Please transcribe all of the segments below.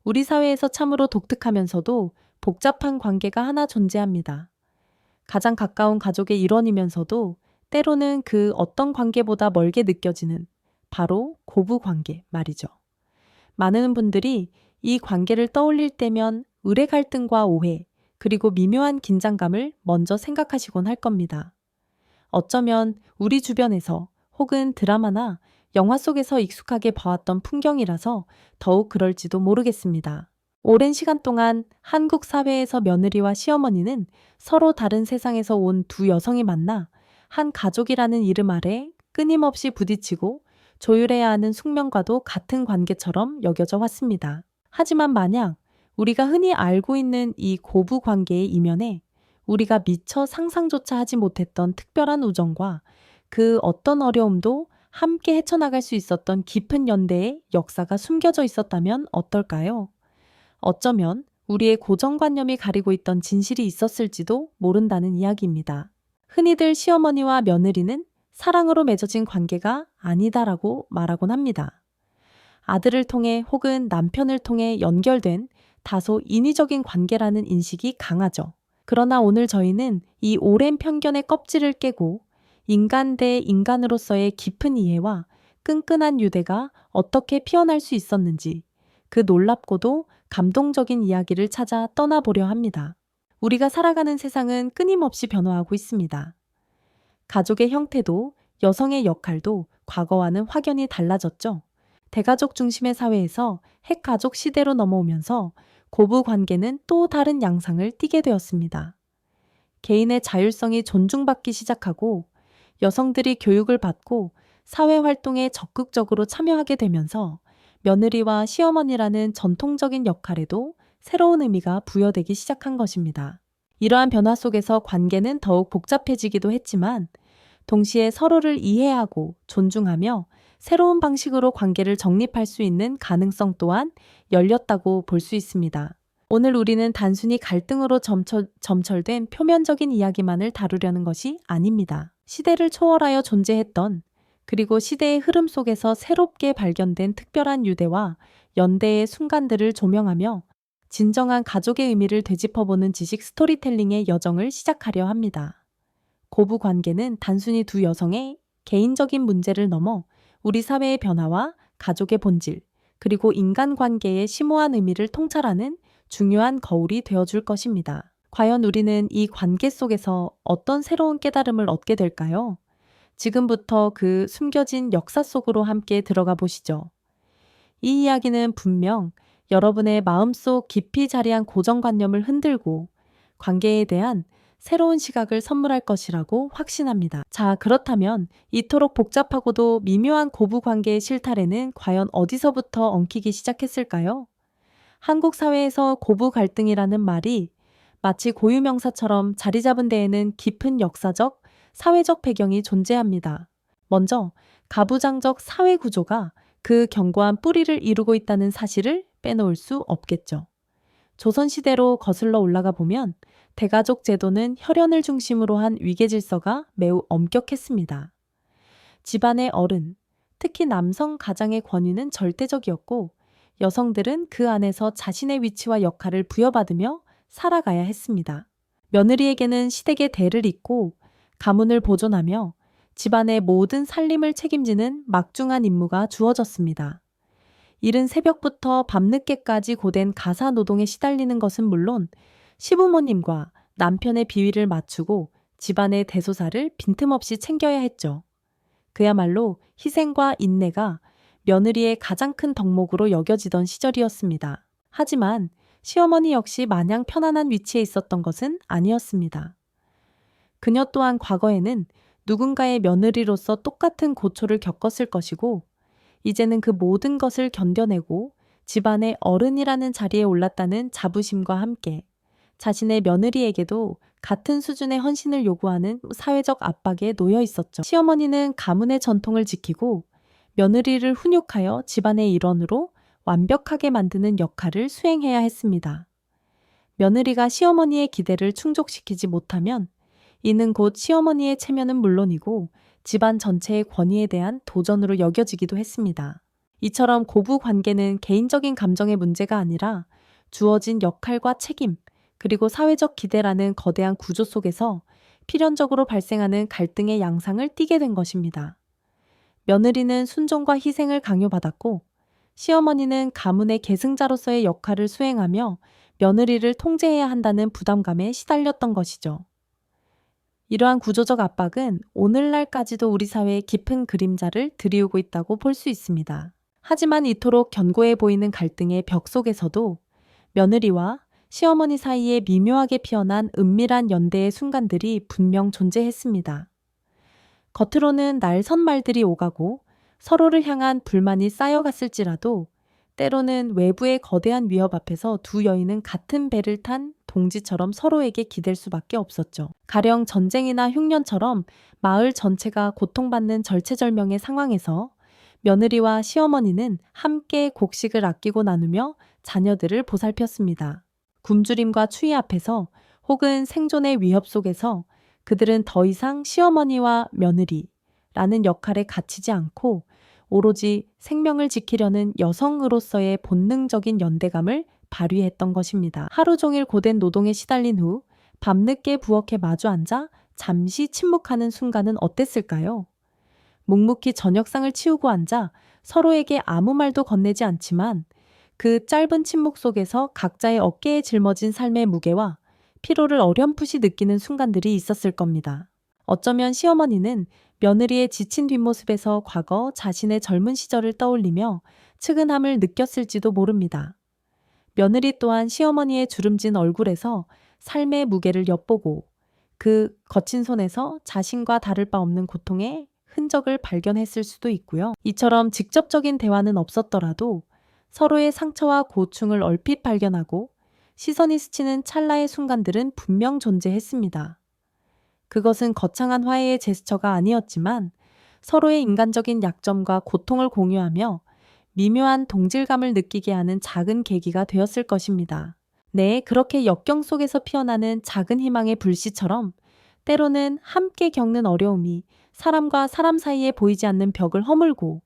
우리 사회에서 참으로 독특하면서도 복잡한 관계가 하나 존재합니다. 가장 가까운 가족의 일원이면서도 때로는 그 어떤 관계보다 멀게 느껴지는 바로 고부 관계 말이죠. 많은 분들이 이 관계를 떠올릴 때면 의뢰 갈등과 오해, 그리고 미묘한 긴장감을 먼저 생각하시곤 할 겁니다. 어쩌면 우리 주변에서 혹은 드라마나 영화 속에서 익숙하게 봐왔던 풍경이라서 더욱 그럴지도 모르겠습니다. 오랜 시간 동안 한국 사회에서 며느리와 시어머니는 서로 다른 세상에서 온 두 여성이 만나 한 가족이라는 이름 아래 끊임없이 부딪히고 조율해야 하는 숙명과도 같은 관계처럼 여겨져 왔습니다. 하지만 만약 우리가 흔히 알고 있는 이 고부 관계의 이면에 우리가 미처 상상조차 하지 못했던 특별한 우정과 그 어떤 어려움도 함께 헤쳐나갈 수 있었던 깊은 연대의 역사가 숨겨져 있었다면 어떨까요? 어쩌면 우리의 고정관념이 가리고 있던 진실이 있었을지도 모른다는 이야기입니다. 흔히들 시어머니와 며느리는 사랑으로 맺어진 관계가 아니다라고 말하곤 합니다. 아들을 통해 혹은 남편을 통해 연결된 다소 인위적인 관계라는 인식이 강하죠. 그러나 오늘 저희는 이 오랜 편견의 껍질을 깨고 인간 대 인간으로서의 깊은 이해와 끈끈한 유대가 어떻게 피어날 수 있었는지 그 놀랍고도 감동적인 이야기를 찾아 떠나보려 합니다. 우리가 살아가는 세상은 끊임없이 변화하고 있습니다. 가족의 형태도 여성의 역할도 과거와는 확연히 달라졌죠. 대가족 중심의 사회에서 핵가족 시대로 넘어오면서 고부 관계는 또 다른 양상을 띠게 되었습니다. 개인의 자율성이 존중받기 시작하고 여성들이 교육을 받고 사회 활동에 적극적으로 참여하게 되면서 며느리와 시어머니라는 전통적인 역할에도 새로운 의미가 부여되기 시작한 것입니다. 이러한 변화 속에서 관계는 더욱 복잡해지기도 했지만 동시에 서로를 이해하고 존중하며 새로운 방식으로 관계를 정립할 수 있는 가능성 또한 열렸다고 볼 수 있습니다. 오늘 우리는 단순히 갈등으로 점철된 표면적인 이야기만을 다루려는 것이 아닙니다. 시대를 초월하여 존재했던 그리고 시대의 흐름 속에서 새롭게 발견된 특별한 유대와 연대의 순간들을 조명하며 진정한 가족의 의미를 되짚어보는 지식 스토리텔링의 여정을 시작하려 합니다. 고부 관계는 단순히 두 여성의 개인적인 문제를 넘어 우리 사회의 변화와 가족의 본질, 그리고 인간관계의 심오한 의미를 통찰하는 중요한 거울이 되어줄 것입니다. 과연 우리는 이 관계 속에서 어떤 새로운 깨달음을 얻게 될까요? 지금부터 그 숨겨진 역사 속으로 함께 들어가 보시죠. 이 이야기는 분명 여러분의 마음속 깊이 자리한 고정관념을 흔들고 관계에 대한 새로운 시각을 선물할 것이라고 확신합니다. 자, 그렇다면 이토록 복잡하고도 미묘한 고부 관계의 실타래는 과연 어디서부터 엉키기 시작했을까요? 한국 사회에서 고부 갈등이라는 말이 마치 고유명사처럼 자리 잡은 데에는 깊은 역사적, 사회적 배경이 존재합니다. 먼저 가부장적 사회 구조가 그 견고한 뿌리를 이루고 있다는 사실을 빼놓을 수 없겠죠. 조선시대로 거슬러 올라가 보면 대가족 제도는 혈연을 중심으로 한 위계 질서가 매우 엄격했습니다. 집안의 어른, 특히 남성 가장의 권위는 절대적이었고 여성들은 그 안에서 자신의 위치와 역할을 부여받으며 살아가야 했습니다. 며느리에게는 시댁의 대를 잇고 가문을 보존하며 집안의 모든 살림을 책임지는 막중한 임무가 주어졌습니다. 이른 새벽부터 밤늦게까지 고된 가사 노동에 시달리는 것은 물론 시부모님과 남편의 비위를 맞추고 집안의 대소사를 빈틈없이 챙겨야 했죠. 그야말로 희생과 인내가 며느리의 가장 큰 덕목으로 여겨지던 시절이었습니다. 하지만 시어머니 역시 마냥 편안한 위치에 있었던 것은 아니었습니다. 그녀 또한 과거에는 누군가의 며느리로서 똑같은 고초를 겪었을 것이고 이제는 그 모든 것을 견뎌내고 집안의 어른이라는 자리에 올랐다는 자부심과 함께 자신의 며느리에게도 같은 수준의 헌신을 요구하는 사회적 압박에 놓여 있었죠. 시어머니는 가문의 전통을 지키고 며느리를 훈육하여 집안의 일원으로 완벽하게 만드는 역할을 수행해야 했습니다. 며느리가 시어머니의 기대를 충족시키지 못하면 이는 곧 시어머니의 체면은 물론이고 집안 전체의 권위에 대한 도전으로 여겨지기도 했습니다. 이처럼 고부 관계는 개인적인 감정의 문제가 아니라 주어진 역할과 책임, 그리고 사회적 기대라는 거대한 구조 속에서 필연적으로 발생하는 갈등의 양상을 띠게 된 것입니다. 며느리는 순종과 희생을 강요받았고, 시어머니는 가문의 계승자로서의 역할을 수행하며 며느리를 통제해야 한다는 부담감에 시달렸던 것이죠. 이러한 구조적 압박은 오늘날까지도 우리 사회의 깊은 그림자를 드리우고 있다고 볼 수 있습니다. 하지만 이토록 견고해 보이는 갈등의 벽 속에서도 며느리와 시어머니 사이에 미묘하게 피어난 은밀한 연대의 순간들이 분명 존재했습니다. 겉으로는 날선 말들이 오가고 서로를 향한 불만이 쌓여갔을지라도 때로는 외부의 거대한 위협 앞에서 두 여인은 같은 배를 탄 동지처럼 서로에게 기댈 수밖에 없었죠. 가령 전쟁이나 흉년처럼 마을 전체가 고통받는 절체절명의 상황에서 며느리와 시어머니는 함께 곡식을 아끼고 나누며 자녀들을 보살폈습니다. 굶주림과 추위 앞에서 혹은 생존의 위협 속에서 그들은 더 이상 시어머니와 며느리라는 역할에 갇히지 않고 오로지 생명을 지키려는 여성으로서의 본능적인 연대감을 발휘했던 것입니다. 하루 종일 고된 노동에 시달린 후 밤늦게 부엌에 마주 앉아 잠시 침묵하는 순간은 어땠을까요? 묵묵히 저녁상을 치우고 앉아 서로에게 아무 말도 건네지 않지만 그 짧은 침묵 속에서 각자의 어깨에 짊어진 삶의 무게와 피로를 어렴풋이 느끼는 순간들이 있었을 겁니다. 어쩌면 시어머니는 며느리의 지친 뒷모습에서 과거 자신의 젊은 시절을 떠올리며 측은함을 느꼈을지도 모릅니다. 며느리 또한 시어머니의 주름진 얼굴에서 삶의 무게를 엿보고 그 거친 손에서 자신과 다를 바 없는 고통의 흔적을 발견했을 수도 있고요. 이처럼 직접적인 대화는 없었더라도 서로의 상처와 고충을 얼핏 발견하고 시선이 스치는 찰나의 순간들은 분명 존재했습니다. 그것은 거창한 화해의 제스처가 아니었지만 서로의 인간적인 약점과 고통을 공유하며 미묘한 동질감을 느끼게 하는 작은 계기가 되었을 것입니다. 네, 그렇게 역경 속에서 피어나는 작은 희망의 불씨처럼 때로는 함께 겪는 어려움이 사람과 사람 사이에 보이지 않는 벽을 허물고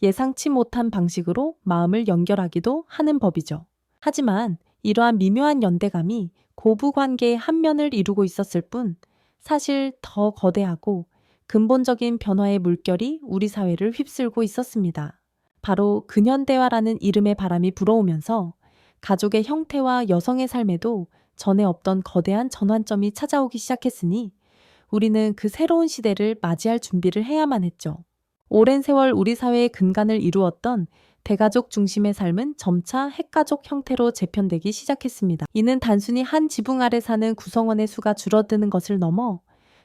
예상치 못한 방식으로 마음을 연결하기도 하는 법이죠. 하지만 이러한 미묘한 연대감이 고부 관계의 한 면을 이루고 있었을 뿐 사실 더 거대하고 근본적인 변화의 물결이 우리 사회를 휩쓸고 있었습니다. 바로 근현대화라는 이름의 바람이 불어오면서 가족의 형태와 여성의 삶에도 전에 없던 거대한 전환점이 찾아오기 시작했으니 우리는 그 새로운 시대를 맞이할 준비를 해야만 했죠. 오랜 세월 우리 사회의 근간을 이루었던 대가족 중심의 삶은 점차 핵가족 형태로 재편되기 시작했습니다. 이는 단순히 한 지붕 아래 사는 구성원의 수가 줄어드는 것을 넘어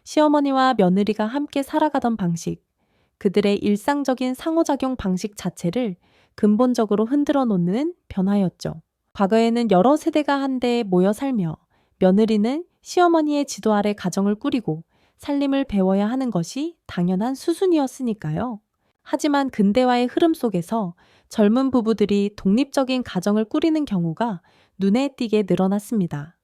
시어머니와 며느리가 함께 살아가던 방식, 그들의 일상적인 상호작용 방식 자체를 근본적으로 흔들어 놓는 변화였죠. 과거에는 여러 세대가 한데 모여 살며 며느리는 시어머니의 지도 아래 가정을 꾸리고 살림을 배워야 하는 것이 당연한 수순이었으니까요. 하지만 근대화의 흐름 속에서 젊은 부부들이 독립적인 가정을 꾸리는 경우가 눈에 띄게 늘어났습니다.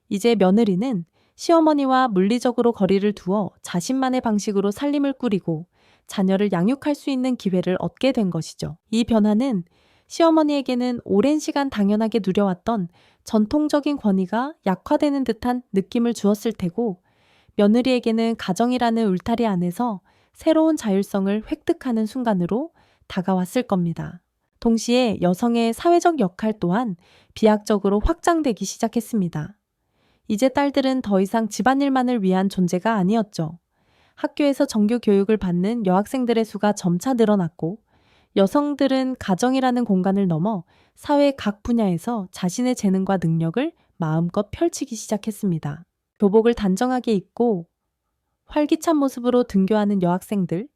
이제 며느리는 시어머니와 물리적으로 거리를 두어 자신만의 방식으로 살림을 꾸리고 자녀를 양육할 수 있는 기회를 얻게 된 것이죠. 이 변화는 시어머니에게는 오랜 시간 당연하게 누려왔던 전통적인 권위가 약화되는 듯한 느낌을 주었을 테고 며느리에게는 가정이라는 울타리 안에서 새로운 자율성을 획득하는 순간으로 다가왔을 겁니다. 동시에 여성의 사회적 역할 또한 비약적으로 확장되기 시작했습니다. 이제 딸들은 더 이상 집안일만을 위한 존재가 아니었죠. 학교에서 정규 교육을 받는 여학생들의 수가 점차 늘어났고 여성들은 가정이라는 공간을 넘어 사회 각 분야에서 자신의 재능과 능력을 마음껏 펼치기 시작했습니다. 교복을 단정하게 입고 활기찬 모습으로 등교하는 여학생들,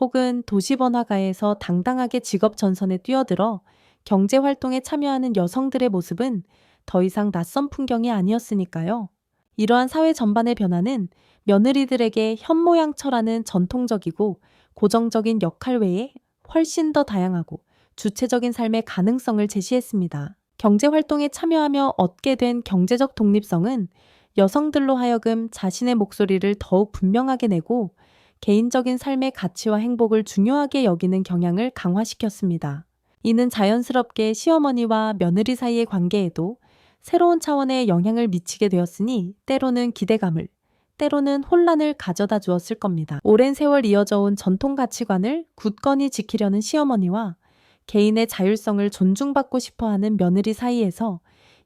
혹은 도시 번화가에서 당당하게 직업 전선에 뛰어들어 경제활동에 참여하는 여성들의 모습은 더 이상 낯선 풍경이 아니었으니까요. 이러한 사회 전반의 변화는 며느리들에게 현모양처라는 전통적이고 고정적인 역할 외에 훨씬 더 다양하고 주체적인 삶의 가능성을 제시했습니다. 경제활동에 참여하며 얻게 된 경제적 독립성은 여성들로 하여금 자신의 목소리를 더욱 분명하게 내고 개인적인 삶의 가치와 행복을 중요하게 여기는 경향을 강화시켰습니다. 이는 자연스럽게 시어머니와 며느리 사이의 관계에도 새로운 차원의 영향을 미치게 되었으니 때로는 기대감을, 때로는 혼란을 가져다 주었을 겁니다. 오랜 세월 이어져 온 전통 가치관을 굳건히 지키려는 시어머니와 개인의 자율성을 존중받고 싶어하는 며느리 사이에서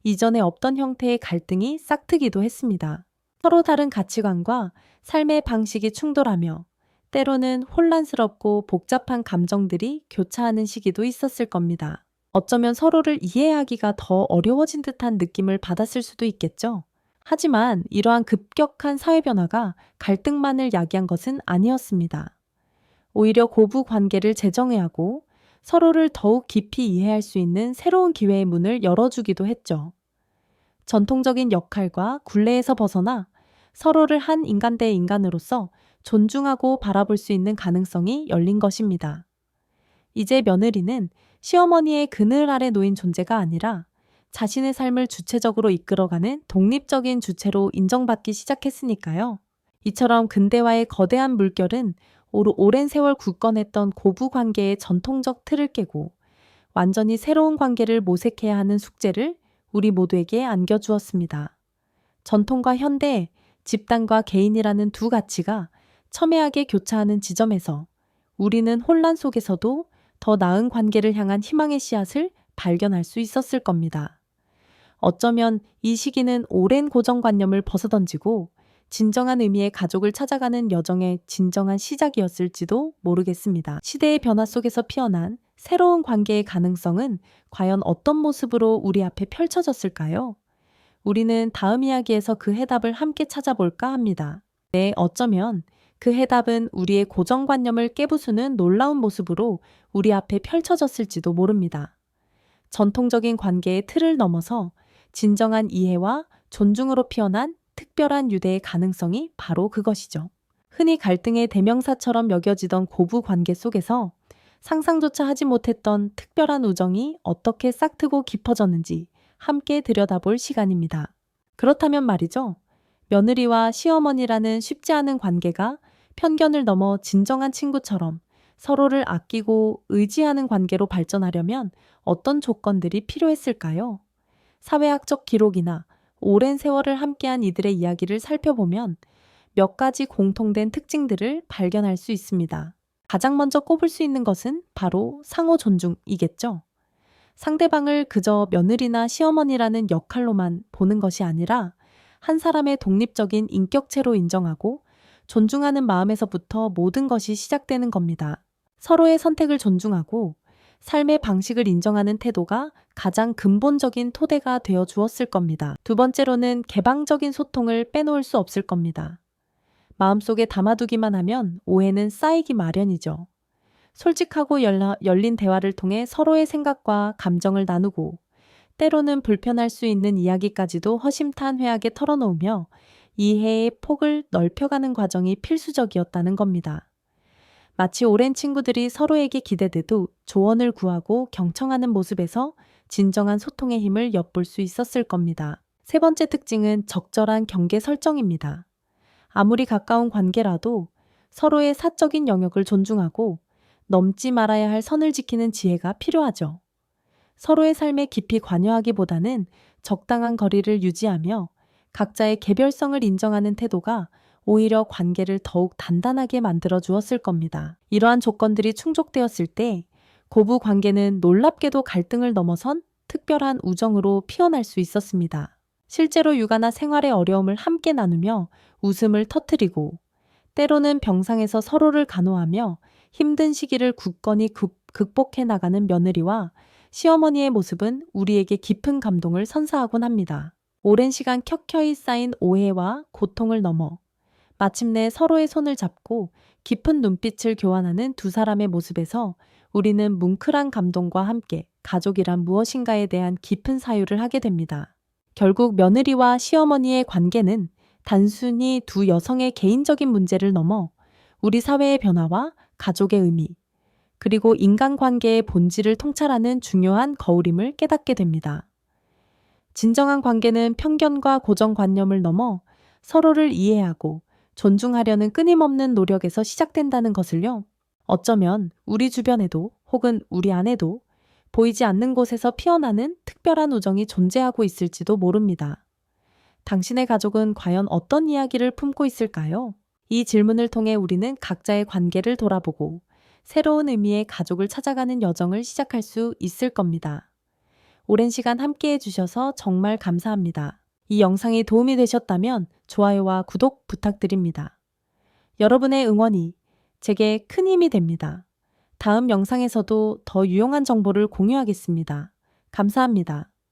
이전에 없던 형태의 갈등이 싹트기도 했습니다. 서로 다른 가치관과 삶의 방식이 충돌하며 때로는 혼란스럽고 복잡한 감정들이 교차하는 시기도 있었을 겁니다. 어쩌면 서로를 이해하기가 더 어려워진 듯한 느낌을 받았을 수도 있겠죠. 하지만 이러한 급격한 사회 변화가 갈등만을 야기한 것은 아니었습니다. 오히려 고부 관계를 재정의하고 서로를 더욱 깊이 이해할 수 있는 새로운 기회의 문을 열어주기도 했죠. 전통적인 역할과 굴레에서 벗어나 서로를 한 인간 대 인간으로서 존중하고 바라볼 수 있는 가능성이 열린 것입니다. 이제 며느리는 시어머니의 그늘 아래 놓인 존재가 아니라 자신의 삶을 주체적으로 이끌어가는 독립적인 주체로 인정받기 시작했으니까요. 이처럼 근대화의 거대한 물결은 오랜 세월 굳건했던 고부 관계의 전통적 틀을 깨고 완전히 새로운 관계를 모색해야 하는 숙제를 우리 모두에게 안겨주었습니다. 전통과 현대, 집단과 개인이라는 두 가치가 첨예하게 교차하는 지점에서 우리는 혼란 속에서도 더 나은 관계를 향한 희망의 씨앗을 발견할 수 있었을 겁니다. 어쩌면 이 시기는 오랜 고정관념을 벗어던지고 진정한 의미의 가족을 찾아가는 여정의 진정한 시작이었을지도 모르겠습니다. 시대의 변화 속에서 피어난 새로운 관계의 가능성은 과연 어떤 모습으로 우리 앞에 펼쳐졌을까요? 우리는 다음 이야기에서 그 해답을 함께 찾아볼까 합니다. 네, 어쩌면 그 해답은 우리의 고정관념을 깨부수는 놀라운 모습으로 우리 앞에 펼쳐졌을지도 모릅니다. 전통적인 관계의 틀을 넘어서 진정한 이해와 존중으로 피어난 특별한 유대의 가능성이 바로 그것이죠. 흔히 갈등의 대명사처럼 여겨지던 고부 관계 속에서 상상조차 하지 못했던 특별한 우정이 어떻게 싹트고 깊어졌는지 함께 들여다볼 시간입니다. 그렇다면 말이죠. 며느리와 시어머니라는 쉽지 않은 관계가 편견을 넘어 진정한 친구처럼 서로를 아끼고 의지하는 관계로 발전하려면 어떤 조건들이 필요했을까요? 사회학적 기록이나 오랜 세월을 함께한 이들의 이야기를 살펴보면 몇 가지 공통된 특징들을 발견할 수 있습니다. 가장 먼저 꼽을 수 있는 것은 바로 상호 존중이겠죠. 상대방을 그저 며느리나 시어머니라는 역할로만 보는 것이 아니라 한 사람의 독립적인 인격체로 인정하고 존중하는 마음에서부터 모든 것이 시작되는 겁니다. 서로의 선택을 존중하고 삶의 방식을 인정하는 태도가 가장 근본적인 토대가 되어 주었을 겁니다. 두 번째로는 개방적인 소통을 빼놓을 수 없을 겁니다. 마음속에 담아두기만 하면 오해는 쌓이기 마련이죠. 솔직하고 열린 대화를 통해 서로의 생각과 감정을 나누고 때로는 불편할 수 있는 이야기까지도 허심탄회하게 털어놓으며 이해의 폭을 넓혀가는 과정이 필수적이었다는 겁니다. 마치 오랜 친구들이 서로에게 기대돼도 조언을 구하고 경청하는 모습에서 진정한 소통의 힘을 엿볼 수 있었을 겁니다. 세 번째 특징은 적절한 경계 설정입니다. 아무리 가까운 관계라도 서로의 사적인 영역을 존중하고 넘지 말아야 할 선을 지키는 지혜가 필요하죠. 서로의 삶에 깊이 관여하기보다는 적당한 거리를 유지하며 각자의 개별성을 인정하는 태도가 오히려 관계를 더욱 단단하게 만들어 주었을 겁니다. 이러한 조건들이 충족되었을 때 고부 관계는 놀랍게도 갈등을 넘어선 특별한 우정으로 피어날 수 있었습니다. 실제로 육아나 생활의 어려움을 함께 나누며 웃음을 터뜨리고 때로는 병상에서 서로를 간호하며 힘든 시기를 굳건히 극복해 나가는 며느리와 시어머니의 모습은 우리에게 깊은 감동을 선사하곤 합니다. 오랜 시간 켜켜이 쌓인 오해와 고통을 넘어 마침내 서로의 손을 잡고 깊은 눈빛을 교환하는 두 사람의 모습에서 우리는 뭉클한 감동과 함께 가족이란 무엇인가에 대한 깊은 사유를 하게 됩니다. 결국 며느리와 시어머니의 관계는 단순히 두 여성의 개인적인 문제를 넘어 우리 사회의 변화와 가족의 의미, 그리고 인간관계의 본질을 통찰하는 중요한 거울임을 깨닫게 됩니다. 진정한 관계는 편견과 고정관념을 넘어 서로를 이해하고 존중하려는 끊임없는 노력에서 시작된다는 것을요. 어쩌면 우리 주변에도 혹은 우리 안에도 보이지 않는 곳에서 피어나는 특별한 우정이 존재하고 있을지도 모릅니다. 당신의 가족은 과연 어떤 이야기를 품고 있을까요? 이 질문을 통해 우리는 각자의 관계를 돌아보고 새로운 의미의 가족을 찾아가는 여정을 시작할 수 있을 겁니다. 오랜 시간 함께 해주셔서 정말 감사합니다. 이 영상이 도움이 되셨다면 좋아요와 구독 부탁드립니다. 여러분의 응원이 제게 큰 힘이 됩니다. 다음 영상에서도 더 유용한 정보를 공유하겠습니다. 감사합니다.